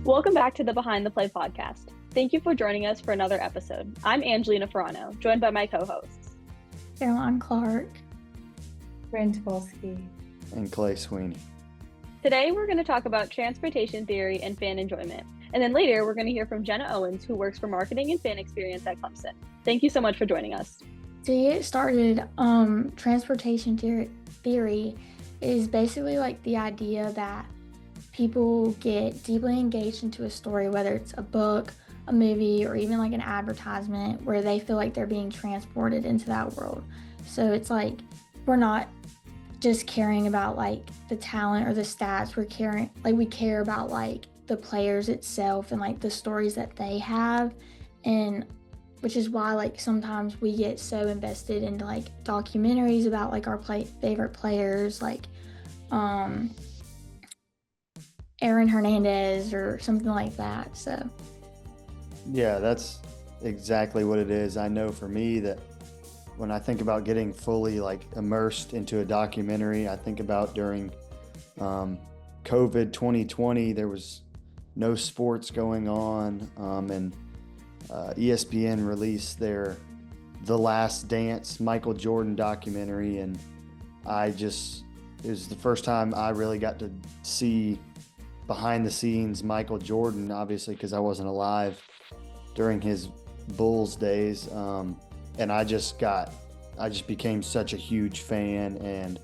Welcome back to the Behind the Play podcast. Thank you for joining us for another episode. I'm Angelina Furano, joined by my co-hosts, Caroline Clarke, Brynn Topolski, and Swinney. Today we're going to talk about transportation theory and fan enjoyment. And then later we're going to hear from Jenna Owens, who works for marketing and fan experience at Clemson. Thank you so much for joining us. To get started, transportation theory is basically like the idea that people get deeply engaged into a story, whether it's a book, a movie, or even like an advertisement, where they feel like they're being transported into that world. So it's like we're not just caring about like the talent or the stats. We care about like the players itself and like the stories that they have, and which is why like sometimes we get so invested into like documentaries about like our favorite players, like Aaron Hernandez or something like that. So yeah, that's exactly what it is. I know for me that when I think about getting fully like immersed into a documentary, I think about during COVID 2020, there was no sports going on, and ESPN released their The Last Dance Michael Jordan documentary, and it was the first time I really got to see behind the scenes Michael Jordan, obviously because I wasn't alive during his Bulls days, and I just became such a huge fan and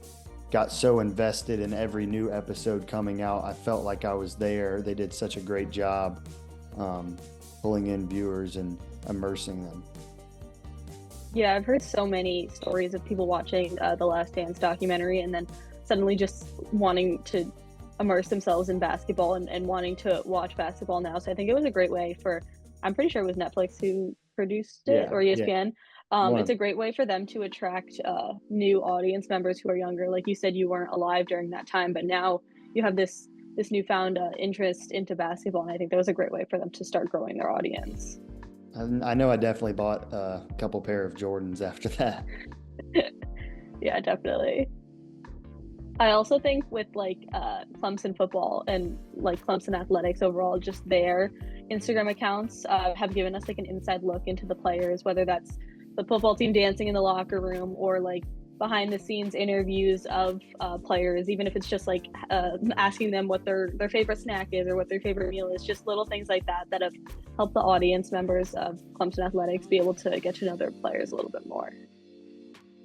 got so invested in every new episode coming out. I felt like I was there. They did such a great job pulling in viewers and immersing them. Yeah, I've heard so many stories of people watching The Last Dance documentary and then suddenly just wanting to immerse themselves in basketball and wanting to watch basketball now. So I think it was a great way I'm pretty sure it was Netflix who produced it, or ESPN. Yeah. It's a great way for them to attract new audience members who are younger. Like you said, you weren't alive during that time, but now you have this newfound interest into basketball, and I think that was a great way for them to start growing their audience. I know I definitely bought a couple pair of Jordans after that. Yeah, definitely. I also think with like Clemson football and like Clemson athletics overall, just their Instagram accounts have given us like an inside look into the players, whether that's the football team dancing in the locker room or like behind the scenes interviews of players, even if it's just like asking them what their favorite snack is or what their favorite meal is, just little things like that have helped the audience members of Clemson athletics be able to get to know their players a little bit more.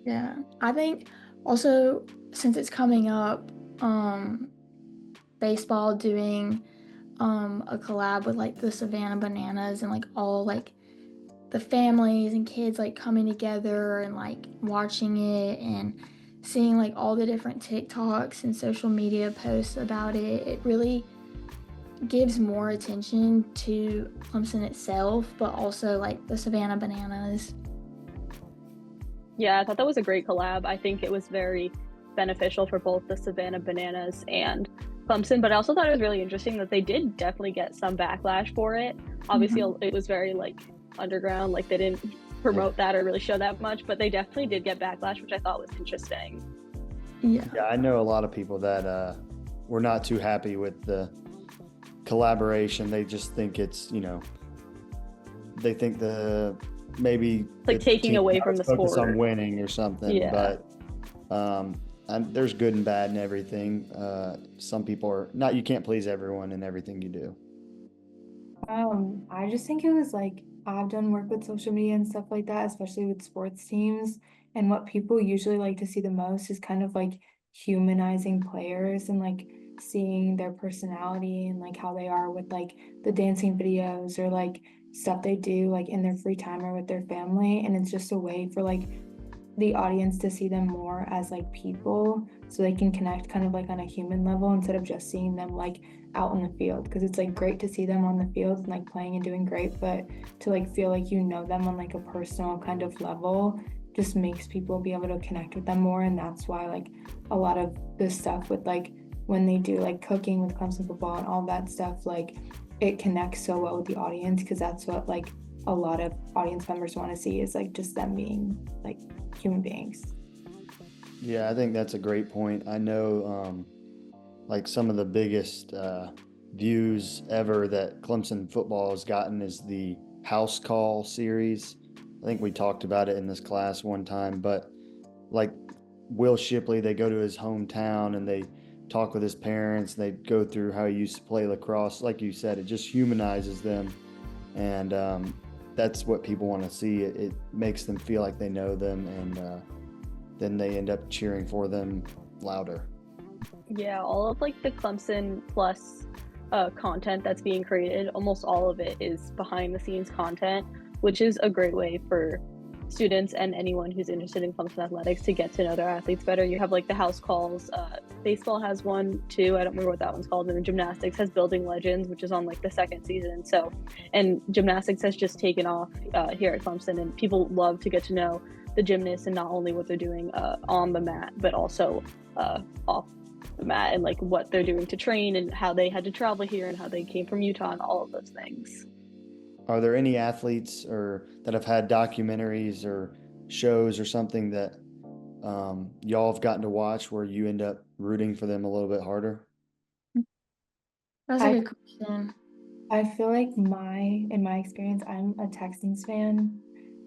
Yeah, I think also since it's coming up, baseball doing a collab with like the Savannah Bananas and like all like the families and kids like coming together and like watching it and seeing like all the different TikToks and social media posts about it, it really gives more attention to Clemson itself, but also like the Savannah Bananas. Yeah, I thought that was a great collab. I think it was very beneficial for both the Savannah Bananas and Clemson, but I also thought it was really interesting that they did definitely get some backlash for it. Obviously, It was very like underground, like they didn't promote that or really show that much, but they definitely did get backlash, which I thought was interesting. Yeah, I know a lot of people that were not too happy with the collaboration. They just think it's, they think maybe like taking away from the sport on winning or something. Yeah. But there's good and bad in everything. Some people you can't please everyone in everything you do. I just think it was like, I've done work with social media and stuff like that, especially with sports teams. And what people usually like to see the most is kind of like humanizing players and like seeing their personality and like how they are with like the dancing videos or like stuff they do like in their free time or with their family. And it's just a way for like the audience to see them more as like people, so they can connect kind of like on a human level instead of just seeing them like out in the field, because it's like great to see them on the field and like playing and doing great, but to like feel like you know them on like a personal kind of level just makes people be able to connect with them more. And that's why like a lot of this stuff with like when they do like cooking with Clemson football and all that stuff, like it connects so well with the audience, because that's what like a lot of audience members want to see, is like just them being like human beings. Yeah, I think that's a great point. I know like some of the biggest views ever that Clemson football has gotten is the house call series. I think we talked about it in this class one time, but like Will Shipley, they go to his hometown and they talk with his parents. They go through how he used to play lacrosse. Like you said, it just humanizes them. And that's what people want to see. It makes them feel like they know them, and then they end up cheering for them louder. Yeah, all of like the Clemson Plus content that's being created, almost all of it is behind the scenes content, which is a great way for students and anyone who's interested in Clemson athletics to get to know their athletes better. You have like the house calls. Baseball has one too. I don't remember what that one's called. And then gymnastics has Building Legends, which is on like the second season. So, and gymnastics has just taken off here at Clemson, and people love to get to know the gymnasts and not only what they're doing on the mat, but also off the mat, and like what they're doing to train and how they had to travel here and how they came from Utah and all of those things. Are there any athletes or that have had documentaries or shows or something that y'all have gotten to watch where you end up rooting for them a little bit harder? That's a good question. I feel like in my experience, I'm a Texans fan.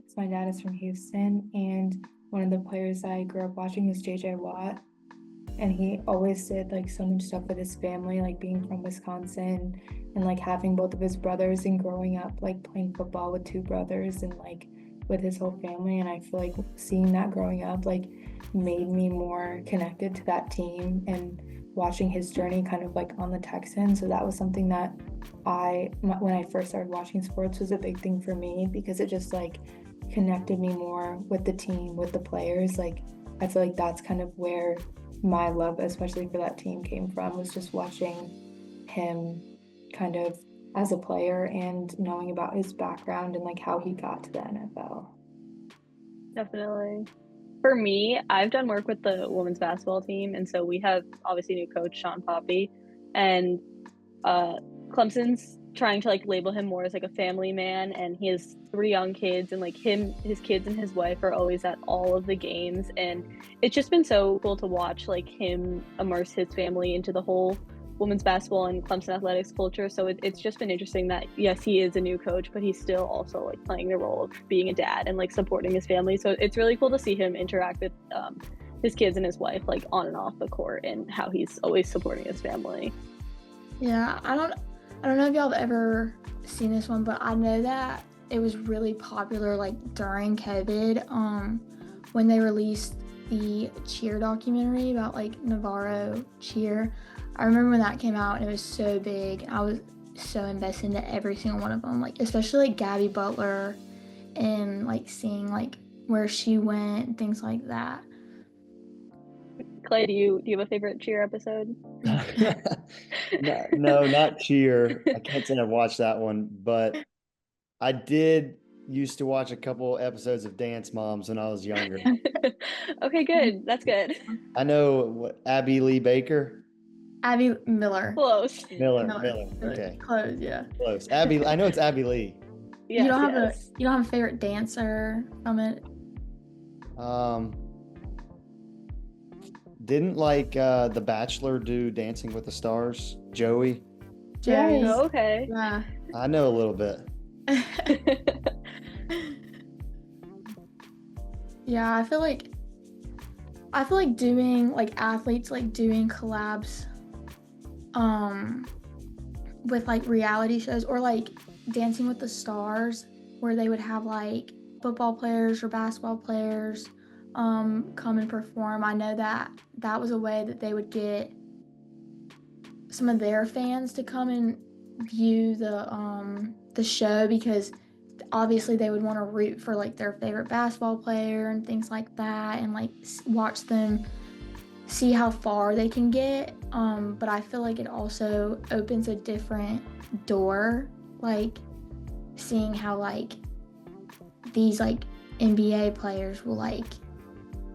So my dad is from Houston, and one of the players I grew up watching was JJ Watt. And he always did like so much stuff with his family, like being from Wisconsin and like having both of his brothers and growing up like playing football with two brothers and like with his whole family. And I feel like seeing that growing up like made me more connected to that team and watching his journey kind of like on the Texans. So that was something that when I first started watching sports was a big thing for me, because it just like connected me more with the team, with the players. Like I feel like that's kind of where my love, especially for that team, came from, was just watching him kind of as a player and knowing about his background and like how he got to the NFL. Definitely. For me, I've done work with the women's basketball team, and so we have obviously a new coach, Sean Poppy, and Clemson's trying to like label him more as like a family man, and he has 3 young kids, and like his kids and his wife are always at all of the games, and it's just been so cool to watch like him immerse his family into the whole women's basketball and Clemson athletics culture. So it's just been interesting that yes, he is a new coach, but he's still also like playing the role of being a dad and like supporting his family. So it's really cool to see him interact with his kids and his wife like on and off the court, and how he's always supporting his family. Yeah, I don't know if y'all have ever seen this one, but I know that it was really popular like during COVID, when they released the cheer documentary about like Navarro cheer. I remember when that came out and it was so big. I was so invested into every single one of them, like especially like Gabby Butler and like seeing like where she went and things like that. Clay, do you have a favorite cheer episode? No, not cheer. I can't say I've watched that one, but I did used to watch a couple episodes of Dance Moms when I was younger. Okay, good. That's good. I know Abby Lee Baker. Abby Miller. Close. Miller. Okay. Close, yeah. Close. Abby. I know it's Abby Lee. Yes, you don't have a favorite dancer from it? Didn't like The Bachelor do Dancing with the Stars? Joey? Yes. Oh, okay. Yeah. I know a little bit. Yeah, I feel like doing like athletes like doing collabs with like reality shows or like Dancing with the Stars, where they would have like football players or basketball players come and perform. I know that was a way that they would get some of their fans to come and view the show, because obviously they would want to root for like their favorite basketball player and things like that, and like watch them see how far they can get. But I feel like it also opens a different door, like seeing how like these like NBA players will like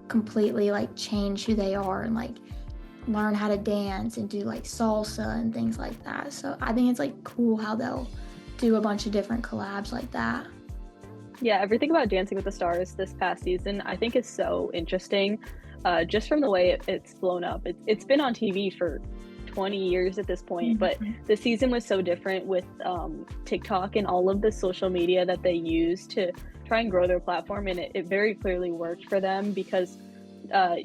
completely like change who they are and like learn how to dance and do like salsa and things like that. So I think it's like cool how they'll do a bunch of different collabs like that. Yeah, everything about Dancing with the Stars this past season I think is so interesting, just from the way it's blown up. It's been on TV for 20 years at this point, but the season was so different with TikTok and all of the social media that they use to try and grow their platform, and it very clearly worked for them because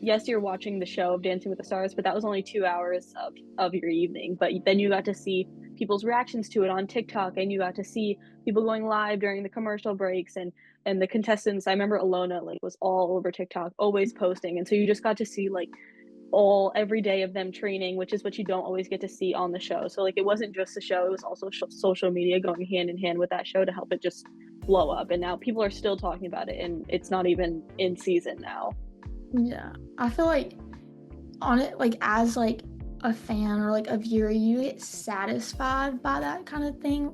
yes, you're watching the show of Dancing with the Stars, but that was only 2 hours of your evening. But then you got to see people's reactions to it on TikTok, and you got to see people going live during the commercial breaks, and the contestants. I remember Alona was all over TikTok, always posting, and so you just got to see every day of them training, which is what you don't always get to see on the show. So it wasn't just the show, it was also social media going hand in hand with that show to help it just blow up. And now people are still talking about it, and it's not even in season now. Yeah, I feel like on it, as a fan or a viewer, you get satisfied by that kind of thing.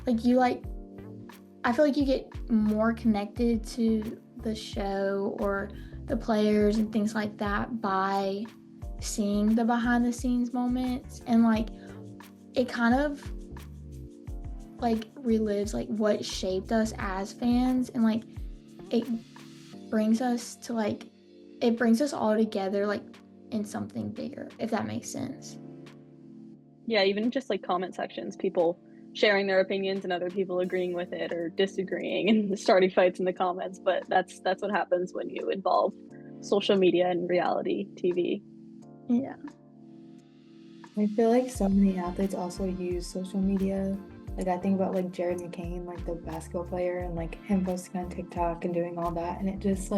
I feel like you get more connected to the show or the players and things like that by seeing the behind the scenes moments, and it kind of relives what shaped us as fans, and it brings us to it brings us all together in something bigger, if that makes sense. Yeah, even just comment sections, people sharing their opinions and other people agreeing with it or disagreeing and starting fights in the comments. But that's what happens when you involve social media and reality TV. Yeah. I feel like so many athletes also use social media. I think about Jared McCain, the basketball player, and him posting on TikTok and doing all that, and it just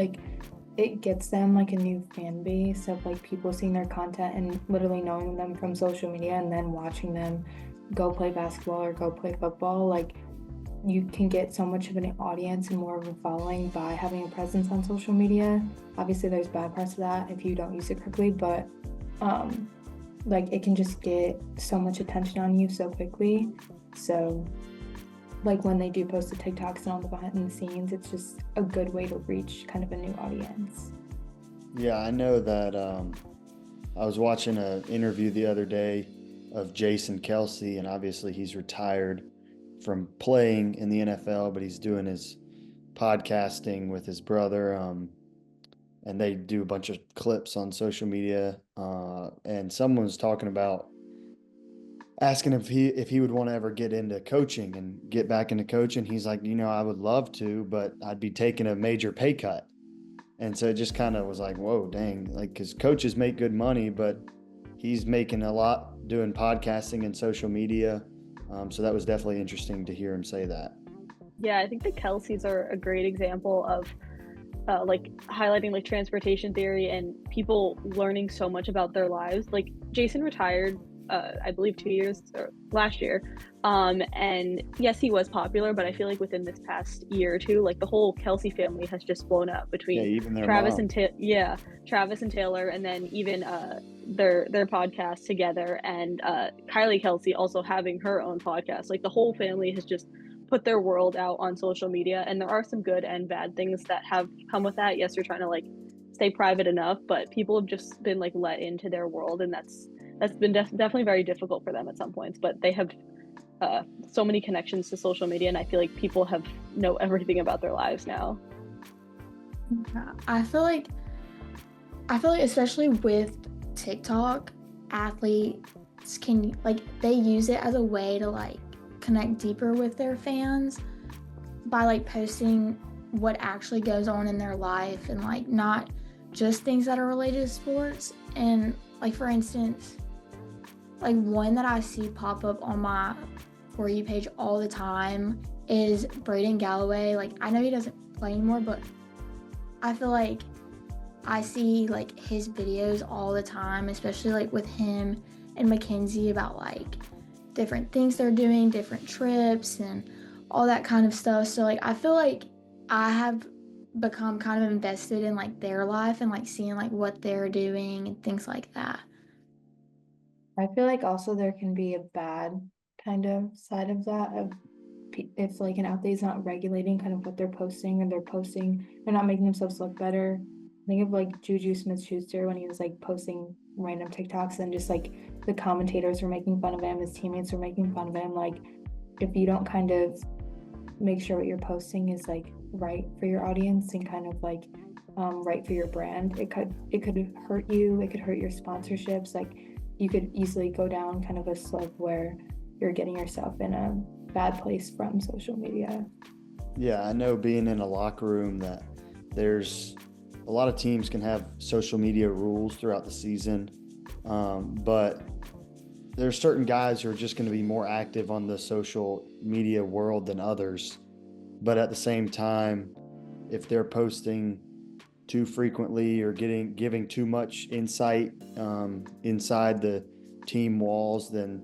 it gets them a new fan base of people seeing their content and literally knowing them from social media, and then watching them go play basketball or go play football. You can get so much of an audience and more of a following by having a presence on social media. Obviously there's bad parts of that if you don't use it correctly, but it can just get so much attention on you so quickly. So when they do post the TikToks and all the behind the scenes, it's just a good way to reach kind of a new audience. Yeah, I know that I was watching an interview the other day of Jason Kelce, and obviously he's retired from playing in the NFL, but he's doing his podcasting with his brother, and they do a bunch of clips on social media, and someone was talking about asking if he would want to ever get into coaching and get back into coaching. He's like, I would love to, but I'd be taking a major pay cut. And so it just kind of was whoa, dang, because coaches make good money, but he's making a lot doing podcasting and social media. So that was definitely interesting to hear him say that. Yeah, I think the Kelceys are a great example of highlighting transportation theory and people learning so much about their lives. Jason retired I believe 2 years or last year, and yes, he was popular, but I feel within this past year or two, the whole Kelce family has just blown up between even their Travis mom. Travis and Taylor, and then even their podcast together, and Kylie Kelce also having her own podcast. The whole family has just put their world out on social media, and there are some good and bad things that have come with that. Yes, you're trying to stay private enough, but people have just been let into their world, and that's been definitely very difficult for them at some points. But they have so many connections to social media, and I feel people know everything about their lives now. Yeah, I feel like especially with TikTok, athletes can they use it as a way to connect deeper with their fans by posting what actually goes on in their life, and not just things that are related to sports. And for instance, one that I see pop up on my For You page all the time is Braden Galloway. I know he doesn't play anymore, but I feel I see his videos all the time, especially with him and Mackenzie about different things they're doing, different trips and all that kind of stuff. So I feel I have become kind of invested in their life and seeing what they're doing and things like that. I feel also there can be a bad kind of side of that, of if an athlete's not regulating kind of what they're posting, and they're not making themselves look better. Think of Juju Smith-Schuster when he was posting random TikToks, and just the commentators were making fun of him, his teammates were making fun of him. If you don't kind of make sure what you're posting is right for your audience and kind of right for your brand, it could hurt you, it could hurt your sponsorships. you could easily go down kind of a slope where you're getting yourself in a bad place from social media. Yeah, I know being in a locker room that there's a lot of teams can have social media rules throughout the season, but there's certain guys who are just going to be more active on the social media world than others. But at the same time, if they're posting too frequently or giving too much insight inside the team walls, then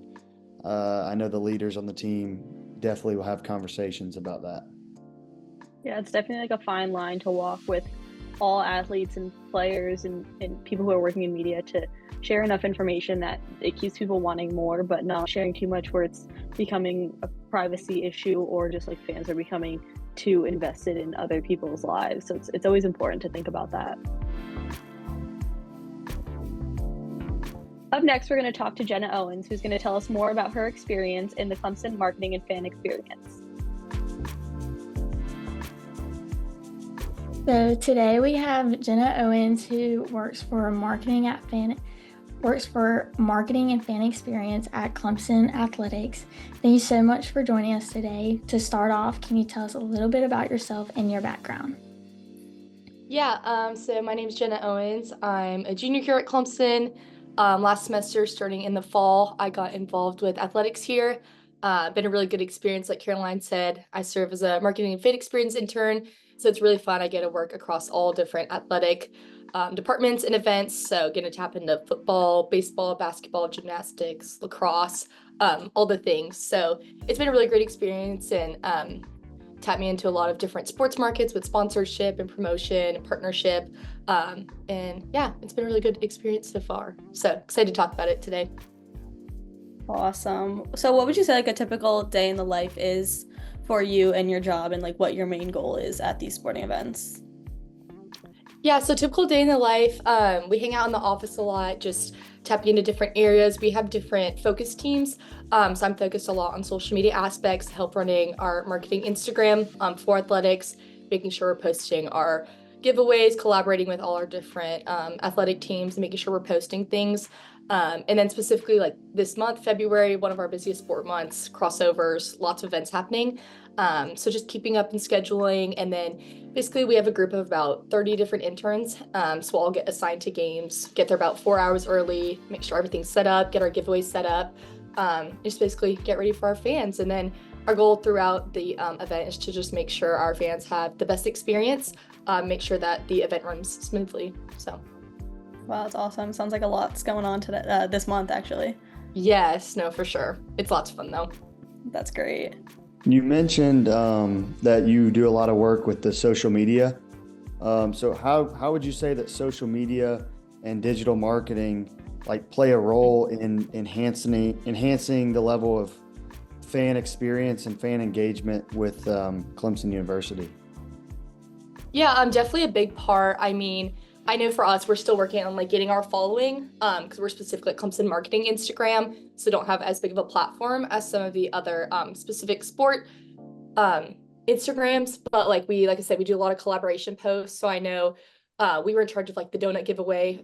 I know the leaders on the team definitely will have conversations about that. Yeah, it's definitely like a fine line to walk with all athletes and players and people who are working in media to share enough information that it keeps people wanting more, but not sharing too much where it's becoming a privacy issue or just like fans are becoming too invested in other people's lives. So it's always important to think about that. Up next, we're going to talk to Jenna Owens, who's going to tell us more about her experience in the Clemson marketing and fan experience. So today we have Jenna Owens, who works for marketing and fan experience at Clemson Athletics. Thank you so much for joining us today. To start off, can you tell us a little bit about yourself and your background? Yeah, so my name is Jenna Owens. I'm a junior here at Clemson. Last semester, starting in the fall, I got involved with athletics here. Been a really good experience, like Caroline said. I serve as a marketing and fan experience intern, so it's really fun. I get to work across all different athletic departments and events. So getting to tap into football, baseball, basketball, gymnastics, lacrosse, all the things. So it's been a really great experience and tapped me into a lot of different sports markets with sponsorship and promotion and partnership. And yeah, it's been a really good experience so far. So excited to talk about it today. Awesome. So what would you say like a typical day in the life is for you and your job, and like what your main goal is at these sporting events? Yeah, so typical day in the life, we hang out in the office a lot, just tapping into different areas. We have different focus teams. So I'm focused a lot on social media aspects, help running our marketing Instagram for athletics, making sure we're posting our giveaways, collaborating with all our different athletic teams, and making sure we're posting things. And then specifically like this month, February, one of our busiest sport months, crossovers, lots of events happening. So just keeping up and scheduling. And then basically we have a group of about 30 different interns. So I'll get assigned to games, get there about 4 hours early, make sure everything's set up, get our giveaways set up, just basically get ready for our fans. And then our goal throughout the event is to just make sure our fans have the best experience, make sure that the event runs smoothly. So. Wow, that's awesome. Sounds like a lot's going on today, this month, actually. Yes, no, for sure. It's lots of fun, though. That's great. You mentioned that you do a lot of work with the social media. So how would you say that social media and digital marketing like play a role in enhancing the level of fan experience and fan engagement with Clemson University? Yeah, definitely a big part. I mean, I know for us, we're still working on like getting our following because we're specifically at Clemson marketing Instagram, so don't have as big of a platform as some of the other specific sport Instagrams. But like I said, we do a lot of collaboration posts. So I know we were in charge of like the donut giveaway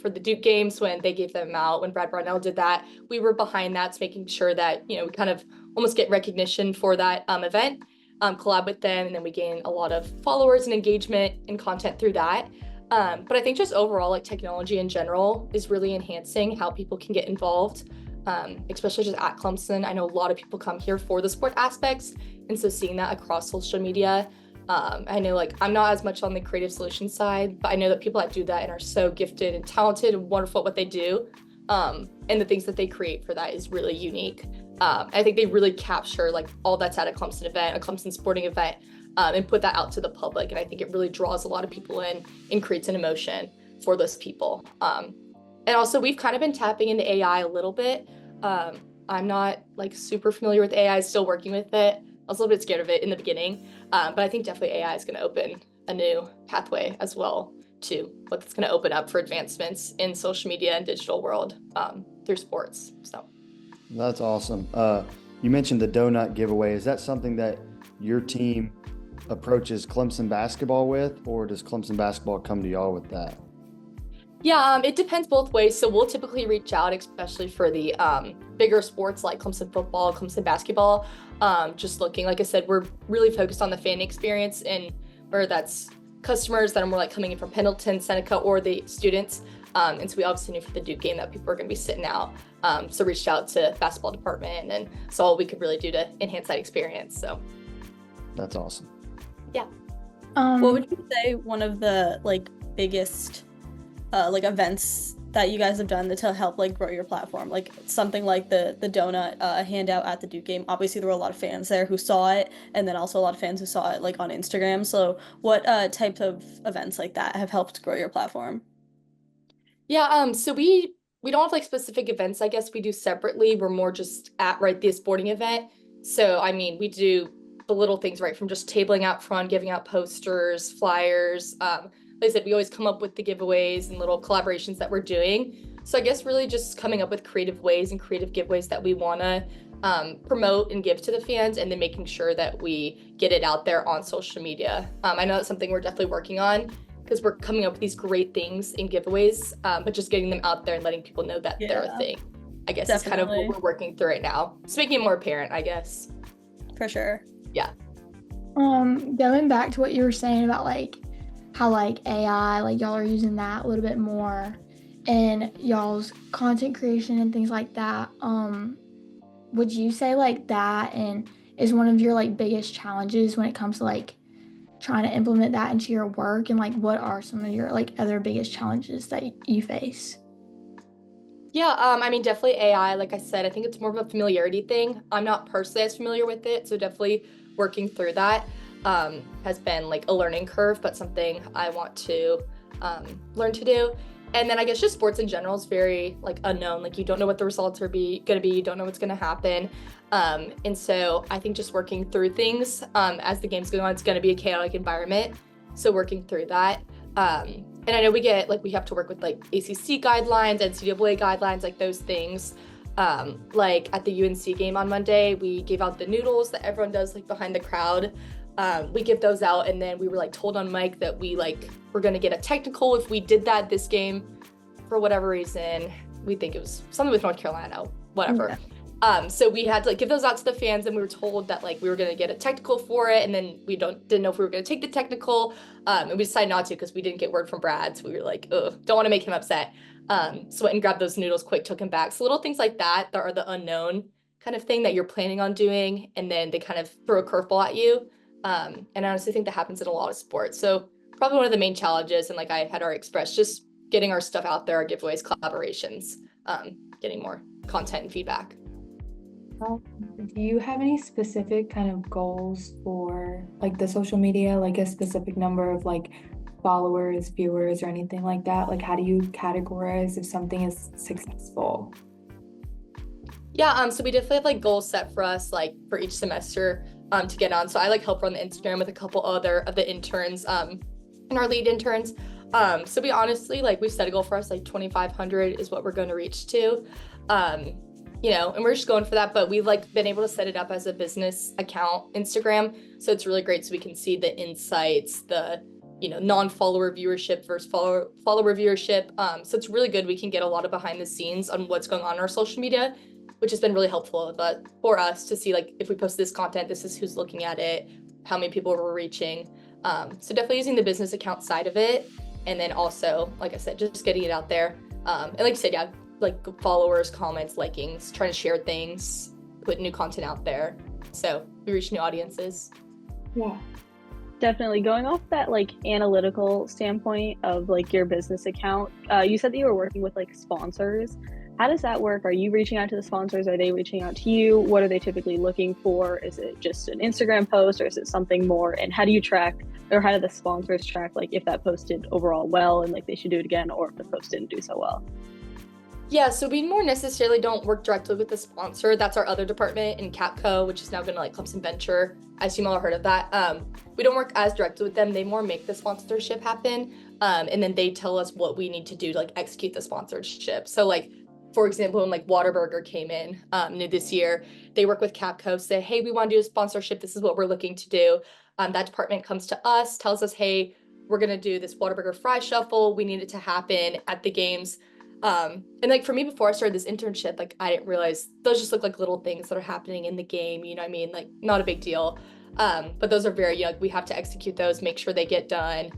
for the Duke games when they gave them out. When Brad Brownell did that, we were behind that, so making sure that we kind of almost get recognition for that event, collab with them, and then we gain a lot of followers and engagement and content through that. But I think just overall, like technology in general is really enhancing how people can get involved, especially just at Clemson. I know a lot of people come here for the sport aspects, and so seeing that across social media, I know like I'm not as much on the creative solution side, but I know that people that do that and are so gifted and talented and wonderful at what they do, and the things that they create for that is really unique. I think they really capture like all that's at a Clemson event, a Clemson sporting event, and put that out to the public. And I think it really draws a lot of people in and creates an emotion for those people. And also we've kind of been tapping into AI a little bit. I'm not like super familiar with AI, still working with it. I was a little bit scared of it in the beginning, but I think definitely AI is going to open a new pathway as well to what's going to open up for advancements in social media and digital world through sports. So that's awesome. You mentioned the donut giveaway. Is that something that your team approaches Clemson basketball with, or does Clemson basketball come to y'all with that? Yeah, it depends both ways. So we'll typically reach out, especially for the bigger sports like Clemson football, Clemson basketball. Just looking, like I said, we're really focused on the fan experience, and where that's customers that are more like coming in from Pendleton, Seneca, or the students. And so we obviously knew for the Duke game that people are going to be sitting out. So reached out to basketball department and saw what we could really do to enhance that experience. So That's awesome. yeah. What would you say one of the like biggest like events that you guys have done to help like grow your platform, like something like the donut handout at the Duke game? Obviously there were a lot of fans there who saw it, and then also a lot of fans who saw it like on Instagram. So what type of events like that have helped grow your platform? Yeah, so we don't have like specific events, I guess we do separately. We're more just at the sporting event. So I mean, we do the little things, right, from just tabling out front, giving out posters, flyers. Like I said, we always come up with the giveaways and little collaborations that we're doing. So I guess really just coming up with creative ways and creative giveaways that we want to promote and give to the fans, and then making sure that we get it out there on social media. I know that's something we're definitely working on, because we're coming up with these great things in giveaways, but just getting them out there and letting people know that they're a thing, I guess, is kind of what we're working through right now. It's making it more apparent, I guess. For sure. Yeah. Going back to what you were saying about like how like AI, like y'all are using that a little bit more in y'all's content creation and things like that. Would you say like that and is one of your like biggest challenges when it comes to like trying to implement that into your work, and like what are some of your like other biggest challenges that you face? Yeah, I mean, definitely AI. Like I said, I think it's more of a familiarity thing. I'm not personally as familiar with it, so definitely working through that has been like a learning curve, but something I want to learn to do. And then I guess just sports in general is very like unknown. Like you don't know what the results are gonna be. You don't know what's gonna happen. And so I think just working through things as the game's going on, it's gonna be a chaotic environment. So working through that. And I know we have to work with like ACC guidelines, NCAA guidelines, like those things. Like at the UNC game on Monday, we gave out the noodles that everyone does like behind the crowd. We give those out, and then we were like told on mic that we're gonna get a technical if we did that this game for whatever reason. We think it was something with North Carolina, whatever. Yeah. So we had to like give those out to the fans, and we were told that like we were gonna get a technical for it, and then we didn't know if we were gonna take the technical, and we decided not to because we didn't get word from Brad. So we were like, ugh, don't want to make him upset. So went and grabbed those noodles quick, took him back. So little things like that are the unknown kind of thing that you're planning on doing, and then they kind of throw a curveball at you. And I honestly think that happens in a lot of sports. So probably one of the main challenges, and like I had already expressed, just getting our stuff out there, our giveaways, collaborations, getting more content and feedback. Do you have any specific kind of goals for like the social media, like a specific number of like followers, viewers, or anything like that? Like how do you categorize if something is successful? Yeah, so we definitely have like goals set for us, like for each semester to get on. So I like help run the Instagram with a couple other of the interns and our lead interns. So we honestly, like we've set a goal for us, like 2,500 is what we're going to reach to. You know, and we're just going for that, but we've like been able to set it up as a business account Instagram. So it's really great. So we can see the insights, the, you know, non-follower viewership versus follower viewership. So it's really good. We can get a lot of behind the scenes on what's going on in our social media, which has been really helpful for us to see like if we post this content, this is who's looking at it, how many people we're reaching. So definitely using the business account side of it. And then also, like I said, just getting it out there. And like you said, yeah, like followers, comments, likings, trying to share things, put new content out there. So we reach new audiences. Yeah. Definitely. Going off that like analytical standpoint of like your business account, you said that you were working with like sponsors. How does that work? Are you reaching out to the sponsors? Are they reaching out to you? What are they typically looking for? Is it just an Instagram post, or is it something more? And how do you track, or how do the sponsors track like if that post did overall well and like they should do it again, or if the post didn't do so well? Yeah, so we more necessarily don't work directly with the sponsor. That's our other department in Capco, which is now going to like Clemson Venture. I assume you all heard of that. We don't work as directly with them. They more make the sponsorship happen. And then they tell us what we need to do to like execute the sponsorship. So like, for example, when like Whataburger came in new this year, they work with Capco, say, hey, we want to do a sponsorship. This is what we're looking to do. That department comes to us, tells us, hey, we're gonna do this Whataburger fry shuffle. We need it to happen at the games. And like for me, before I started this internship, like I didn't realize those just look like little things that are happening in the game, you know what I mean? Like not a big deal. But those are very young. We have to execute those, make sure they get done.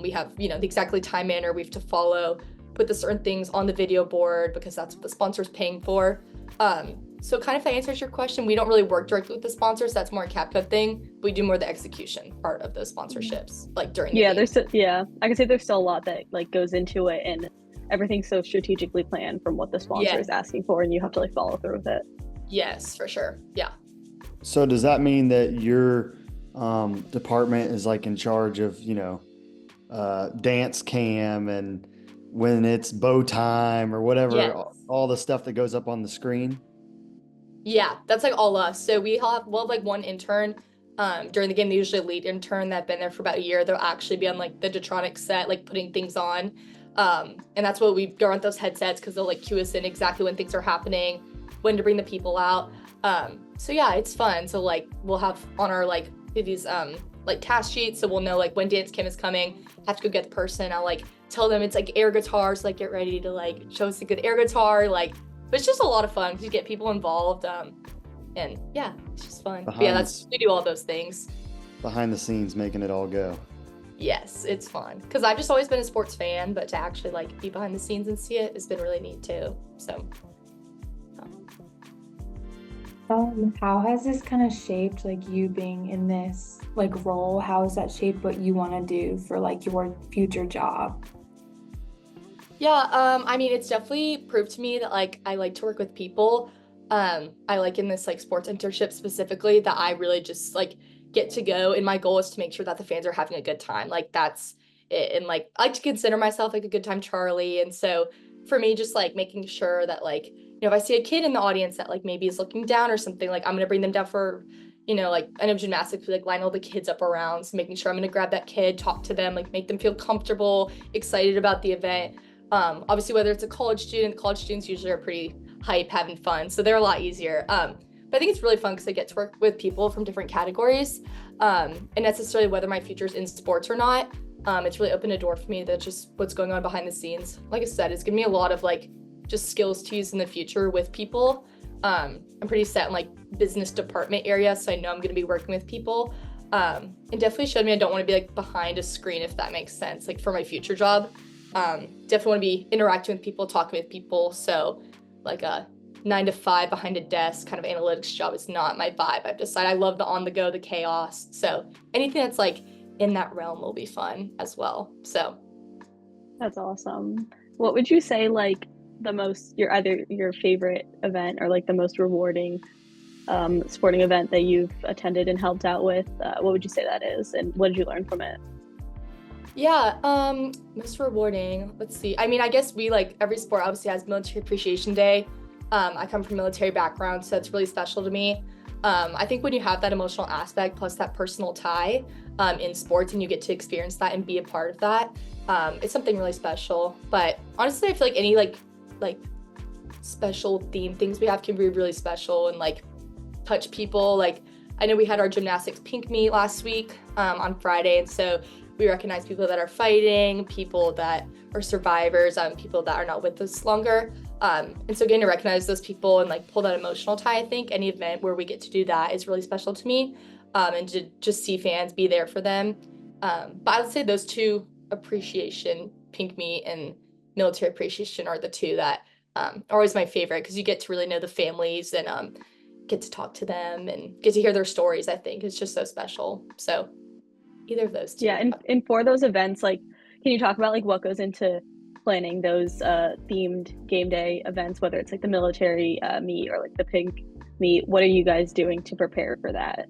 We have, you know, the exactly time manner we have to follow, put the certain things on the video board because that's what the sponsor's paying for. So kind of if I answers your question, we don't really work directly with the sponsors. That's more a CapCut thing. We do more the execution part of those sponsorships, like during the game. I can say there's still a lot that like goes into it, and everything's so strategically planned from what the sponsor is asking for, and you have to like follow through with it. Yes, for sure. Yeah. So does that mean that your department is like in charge of, you know, dance cam and when it's bow time or whatever, Yes. all the stuff that goes up on the screen? Yeah, that's like all us. So we'll have like one intern during the game. They usually a lead intern that's been there for about a year. They'll actually be on like the Detronic set, like putting things on. And that's what we go on those headsets because they'll like cue us in exactly when things are happening, when to bring the people out. So yeah, it's fun. So like we'll have on our like these like task sheets, so we'll know like when dance cam is coming. Have to go get the person. I'll like tell them it's like air guitars, like get ready to like show us a good air guitar, like. But it's just a lot of fun because you get people involved, and yeah, it's just fun. But yeah, we do all those things. Behind the scenes, making it all go. Yes, it's fun because I've just always been a sports fan, but to actually like be behind the scenes and see it has been really neat too. So. How has this kind of shaped like you being in this like role? How has that shaped what you want to do for like your future job? Yeah, I mean, it's definitely proved to me that like I like to work with people. I like in this like sports internship specifically that I really just like get to go, and my goal is to make sure that the fans are having a good time. Like that's it. And like I like to consider myself like a good time Charlie. And so for me, just like making sure that like, you know, if I see a kid in the audience that like maybe is looking down or something, like I'm gonna bring them down for, you know, like I know gymnastics, we like line all the kids up around. So making sure I'm gonna grab that kid, talk to them, like make them feel comfortable, excited about the event. Obviously, whether it's a college students usually are pretty hype, having fun, so they're a lot easier. But I think it's really fun because I get to work with people from different categories, and necessarily whether my future's in sports or not. It's really opened a door for me. That's just what's going on behind the scenes. Like I said, it's given me a lot of like just skills to use in the future with people. I'm pretty set in like business department area, so I know I'm going to be working with people. It definitely showed me I don't want to be like behind a screen, if that makes sense, like for my future job. Definitely want to be interacting with people, talking with people. So like a 9 to 5 behind a desk kind of analytics job is not my vibe. I've decided I love the on the go, the chaos. So anything that's like in that realm will be fun as well. So that's awesome. What would you say like the most your favorite event or like the most rewarding sporting event that you've attended and helped out with? What would you say that is, and what did you learn from it? Yeah, most rewarding. Let's see. I mean, I guess we like every sport obviously has Military Appreciation Day. I come from a military background, so it's really special to me. I think when you have that emotional aspect plus that personal tie in sports and you get to experience that and be a part of that, it's something really special. But honestly, I feel like any like special theme things we have can be really special and like touch people. Like I know we had our gymnastics pink meet last week on Friday, and so we recognize people that are fighting, people that are survivors, people that are not with us longer. And so getting to recognize those people and like pull that emotional tie, I think any event where we get to do that is really special to me. And to just see fans, be there for them. But I would say those two, appreciation, pink meet and military appreciation, are the two that are always my favorite because you get to really know the families and get to talk to them and get to hear their stories. I think it's just so special. So either of those two. Yeah, and for those events, like, can you talk about like what goes into planning those themed game day events, whether it's like the military meet or like the pink meet? What are you guys doing to prepare for that?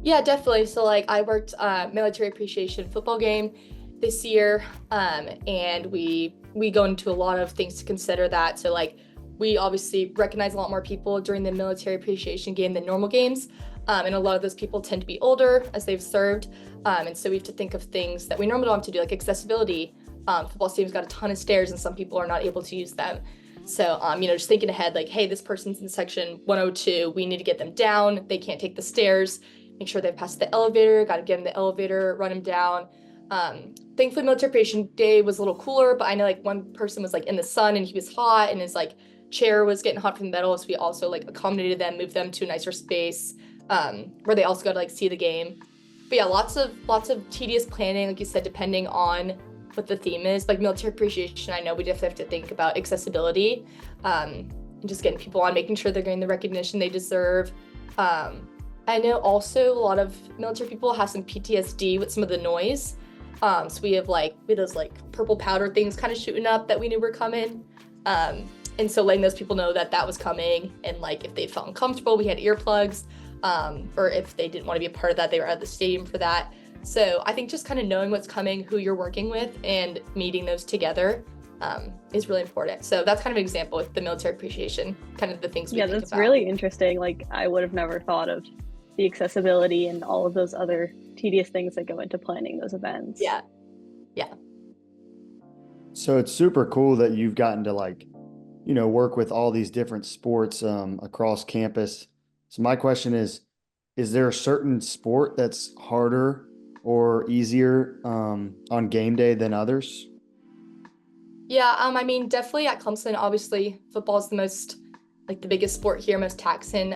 Yeah, definitely. So like I worked military appreciation football game this year, and we go into a lot of things to consider that. So like we obviously recognize a lot more people during the military appreciation game than normal games. And a lot of those people tend to be older as they've served. And so we have to think of things that we normally don't have to do, like accessibility. Football stadium's got a ton of stairs and some people are not able to use them. So, just thinking ahead, like, hey, this person's in section 102, we need to get them down. They can't take the stairs. Make sure they've passed the elevator, got to get them the elevator, run them down. Thankfully Military Appreciation Day was a little cooler, but I know like one person was like in the sun and he was hot and his like chair was getting hot from the metal, so we also like accommodated them, moved them to a nicer space where they also got to like see the game. But yeah, lots of tedious planning, like you said, depending on what the theme is. Like Military Appreciation, I know we definitely have to think about accessibility and just getting people on, making sure they're getting the recognition they deserve. I know also a lot of military people have some PTSD with some of the noise. So we have those like purple powder things kind of shooting up that we knew were coming. And so letting those people know that that was coming, and like if they felt uncomfortable, we had earplugs, or if they didn't want to be a part of that, they were at the stadium for that. So I think just kind of knowing what's coming, who you're working with, and meeting those together is really important. So that's kind of an example with the Military Appreciation, kind of the things we think about. That's really interesting. Like I would have never thought of the accessibility and all of those other tedious things that go into planning those events. Yeah. So it's super cool that you've gotten to work with all these different sports across campus. So my question is there a certain sport that's harder or easier on game day than others? Yeah, I mean, definitely at Clemson, obviously football is the biggest sport here, most taxing.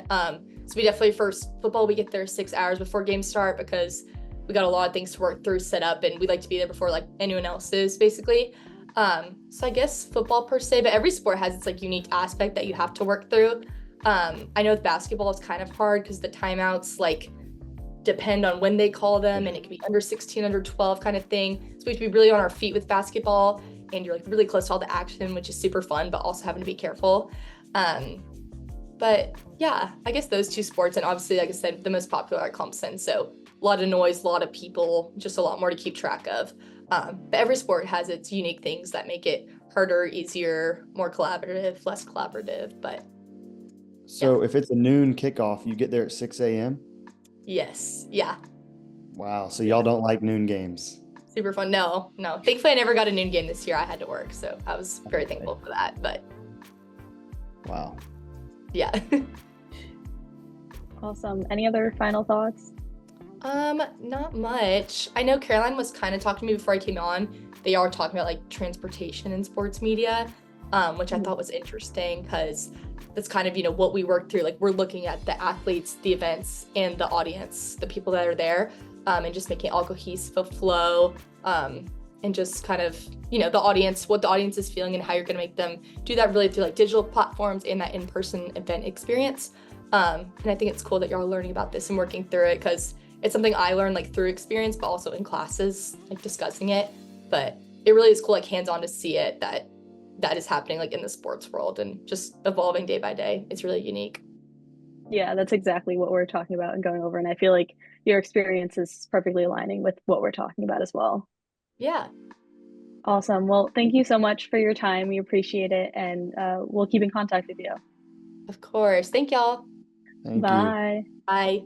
So we definitely, first football, we get there 6 hours before games start because we got a lot of things to work through, set up, and we like to be there before like anyone else is, basically. So I guess football per se, but every sport has its like unique aspect that you have to work through. I know with basketball it's kind of hard because the timeouts like depend on when they call them, and it can be under 16, under 12 kind of thing. So we have to be really on our feet with basketball, and you're like really close to all the action, which is super fun, but also having to be careful. But yeah, I guess those two sports, and obviously, like I said, the most popular at Clemson. So a lot of noise, a lot of people, just a lot more to keep track of. But every sport has its unique things that make it harder, easier, more collaborative, less collaborative. But so if it's a noon kickoff, you get there at 6 a.m.? Yes. Yeah. Wow. So y'all don't like noon games? Super fun. No. Thankfully, I never got a noon game this year. I had to work, so I was very thankful for that. But wow. Yeah. Awesome. Any other final thoughts? Not much. I know Caroline was kind of talking to me before I came on. They are talking about like transportation in sports media, which I thought was interesting because that's kind of, what we work through. Like we're looking at the athletes, the events, and the audience, the people that are there, and just making it all cohesive, a flow, and just kind of, the audience, what the audience is feeling and how you're going to make them do that really through like digital platforms and that in-person event experience. And I think it's cool that y'all are learning about this and working through it because it's something I learned like through experience, but also in classes, like discussing it. But it really is cool, like hands-on to see it, that is happening like in the sports world and just evolving day by day. It's really unique. Yeah, that's exactly what we're talking about and going over. And I feel like your experience is perfectly aligning with what we're talking about as well. Yeah. Awesome. Well, thank you so much for your time. We appreciate it. And we'll keep in contact with you. Of course. Thank y'all. Thank you. Bye. Bye.